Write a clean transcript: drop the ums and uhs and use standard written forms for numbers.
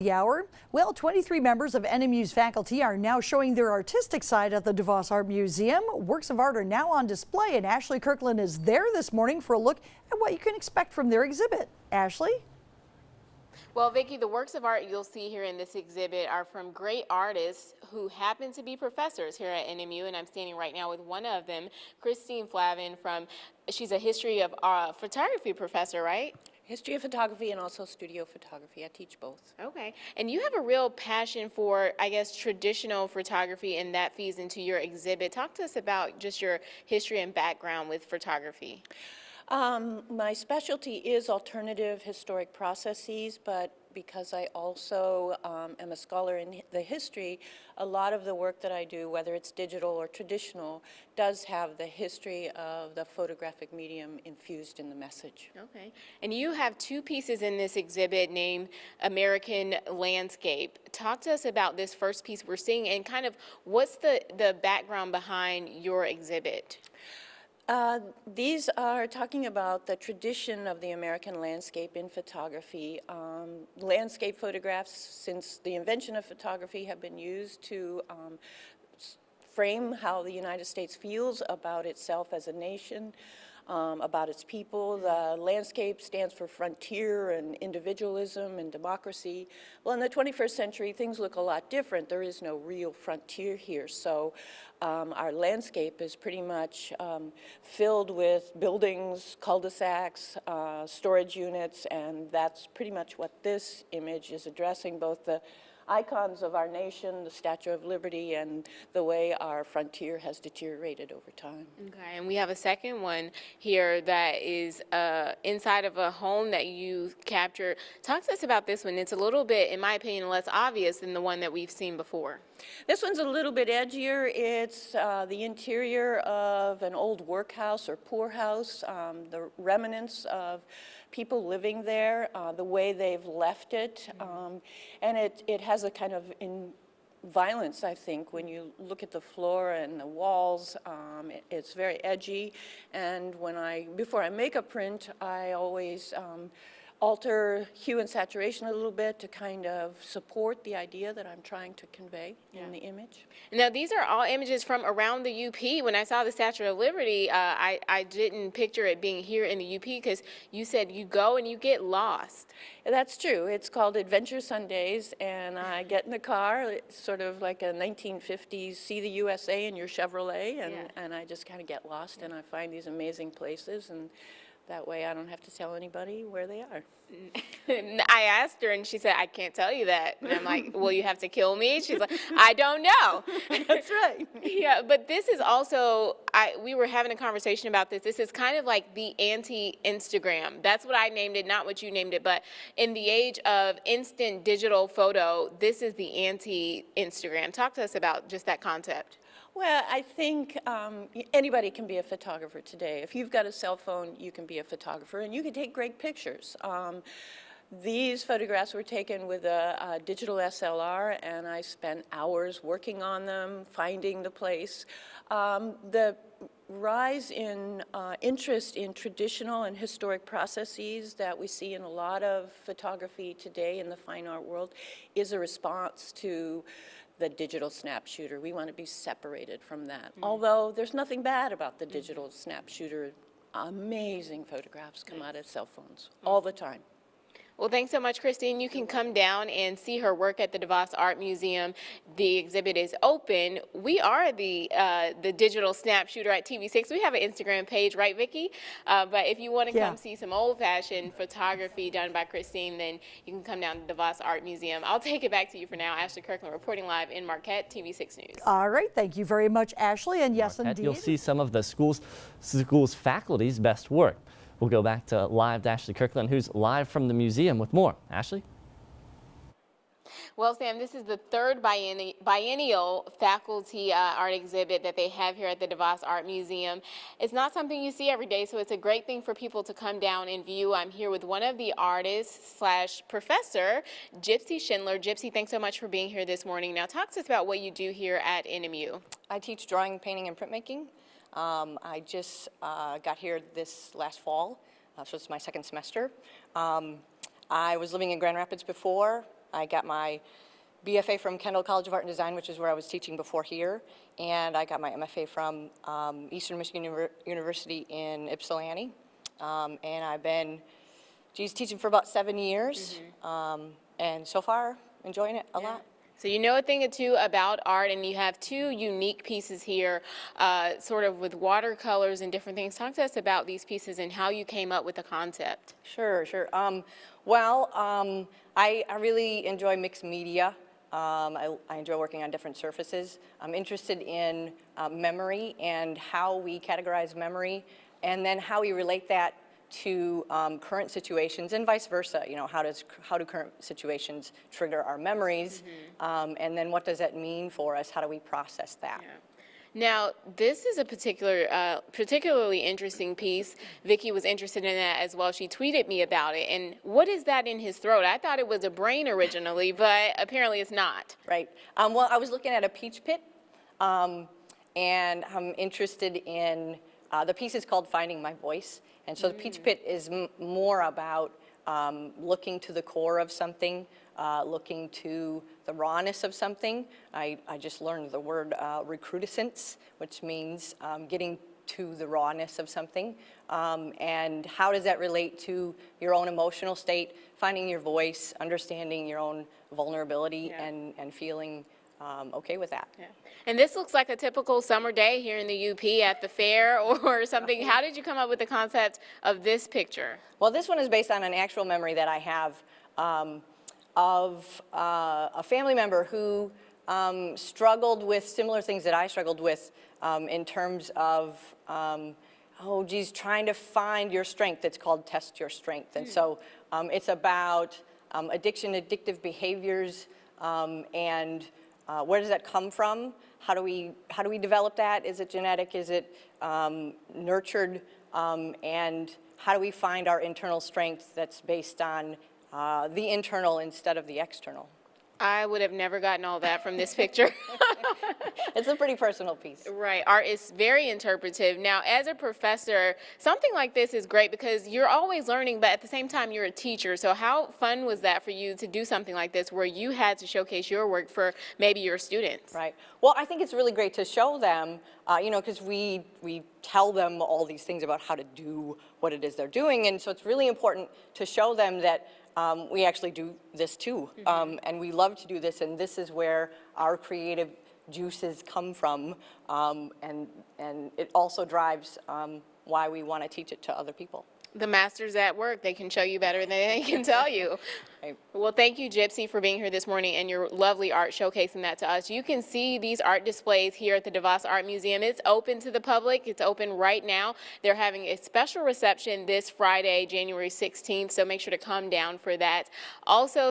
the hour. Well, 23 members of NMU's faculty are now showing their artistic side at the DeVos Art Museum. Works of art are now on display, and Ashley Kirkland is there this morning for a look at what you can expect from their exhibit. Ashley? Well, Vicki, the works of art you'll see here in this exhibit are from great artists who happen to be professors here at NMU, and I'm standing right now with one of them, Christine Flavin she's a history of photography professor, right? History of photography and also studio photography. I teach both. Okay. And you have a real passion for, I guess, traditional photography, and that feeds into your exhibit. Talk to us about just your history and background with photography. My specialty is alternative historic processes, but because I also am a scholar in the history, a lot of the work that I do, whether it's digital or traditional, does have the history of the photographic medium infused in the message. Okay. And you have two pieces in this exhibit named American Landscape. Talk to us about this first piece we're seeing and kind of what's the background behind your exhibit? These are talking about the tradition of the American landscape in photography. Landscape photographs, since the invention of photography, have been used to frame how the United States feels about itself as a nation, about its people. The landscape stands for frontier and individualism and democracy. Well, in the 21st century, things look a lot different. There is no real frontier here. So our landscape is pretty much filled with buildings, cul-de-sacs, storage units, and that's pretty much what this image is addressing, both the icons of our nation, the Statue of Liberty, and the way our frontier has deteriorated over time. Okay, and we have a second one here that is inside of a home that you captured. Talk to us about this one. It's a little bit, in my opinion, less obvious than the one that we've seen before. This one's a little bit edgier. It's the interior of an old workhouse or poorhouse, the remnants of people living there, the way they've left it, and it has a kind of violence, I think, when you look at the floor and the walls. It's very edgy, and before I make a print, I always alter hue and saturation a little bit to kind of support the idea that I'm trying to convey in the image. Now, these are all images from around the UP. When I saw the Statue of Liberty, I didn't picture it being here in the UP because you said you go and you get lost. That's true. It's called Adventure Sundays, and I get in the car. It's sort of like a 1950s see the USA in your Chevrolet, and I just kind of get lost, and I find these amazing places, and that way I don't have to tell anybody where they are. I asked her and she said, I can't tell you that. And I'm like, well, you have to kill me? She's like, I don't know. That's right. Yeah, but this is also, we were having a conversation about this. This is kind of like the anti-Instagram. That's what I named it, not what you named it. But in the age of instant digital photo, this is the anti-Instagram. Talk to us about just that concept. Well, I think anybody can be a photographer today. If you've got a cell phone, you can be a photographer, and you can take great pictures. These photographs were taken with a digital SLR, and I spent hours working on them, finding the place. The rise in interest in traditional and historic processes that we see in a lot of photography today in the fine art world is a response to the digital snap shooter. We want to be separated from that. Although there's nothing bad about the digital snap shooter. Amazing photographs come out of cell phones all the time. Well, thanks so much, Christine. You can come down and see her work at the DeVos Art Museum. The exhibit is open. We are the digital snap shooter at TV6. We have an Instagram page, right, Vicki? But if you want to come see some old-fashioned photography done by Christine, then you can come down to the DeVos Art Museum. I'll take it back to you for now. Ashley Kirkland reporting live in Marquette, TV6 News. All right. Thank you very much, Ashley. And yes, Marquette, indeed, you'll see some of the school's faculty's best work. We'll go back to live Ashley Kirkland, who's live from the museum with more. Ashley? Well, Sam, this is the third biennial faculty art exhibit that they have here at the DeVos Art Museum. It's not something you see every day, so it's a great thing for people to come down and view. I'm here with one of the artists / professor, Gypsy Schindler. Gypsy, thanks so much for being here this morning. Now, talk to us about what you do here at NMU. I teach drawing, painting, and printmaking. I just got here this last fall, so it's my second semester. I was living in Grand Rapids before. I got my BFA from Kendall College of Art and Design, which is where I was teaching before here, and I got my MFA from Eastern Michigan University in Ypsilanti, and I've been, teaching for about 7 years, and so far enjoying it a lot. So you know a thing or two about art, and you have two unique pieces here, sort of with watercolors and different things. Talk to us about these pieces and how you came up with the concept. Sure. I really enjoy mixed media. I enjoy working on different surfaces. I'm interested in memory and how we categorize memory, and then how we relate that to current situations and vice versa. You know, how do current situations trigger our memories, and then what does that mean for us? How do we process that? Yeah. Now, this is a particularly interesting piece. Vicki was interested in that as well. She tweeted me about it. And what is that in his throat? I thought it was a brain originally, but apparently it's not. Right. Well, I was looking at a peach pit, and I'm interested in, the piece is called Finding My Voice. And so the peach pit is more about looking to the core of something, looking to the rawness of something. I just learned the word recrudescence, which means getting to the rawness of something. And how does that relate to your own emotional state, finding your voice, understanding your own vulnerability, and feeling okay with that. Yeah. And this looks like a typical summer day here in the UP at the fair or something. How did you come up with the concept of this picture? Well, this one is based on an actual memory that I have of a family member who struggled with similar things that I struggled with in terms of, trying to find your strength. It's called Test Your Strength. And so it's about addiction, addictive behaviors, and where does that come from? How do we develop that? Is it genetic? Is it nurtured? And how do we find our internal strength that's based on the internal instead of the external? I would have never gotten all that from this picture. It's a pretty personal piece. Right. Art is very interpretive. Now, as a professor, something like this is great because you're always learning, but at the same time, you're a teacher. So how fun was that for you to do something like this where you had to showcase your work for maybe your students? Right. Well, I think it's really great to show them, because we tell them all these things about how to do what it is they're doing. And so it's really important to show them that we actually do this too, and we love to do this, and this is where our creative juices come from, and it also drives why we want to teach it to other people. The masters at work, they can show you better than they can tell you. Right. Well, thank you, Gypsy, for being here this morning and your lovely art, showcasing that to us. You can see these art displays here at the DeVos Art Museum. It's open to the public. It's open right now. They're having a special reception this Friday, January 16th, so make sure to come down for that. Also,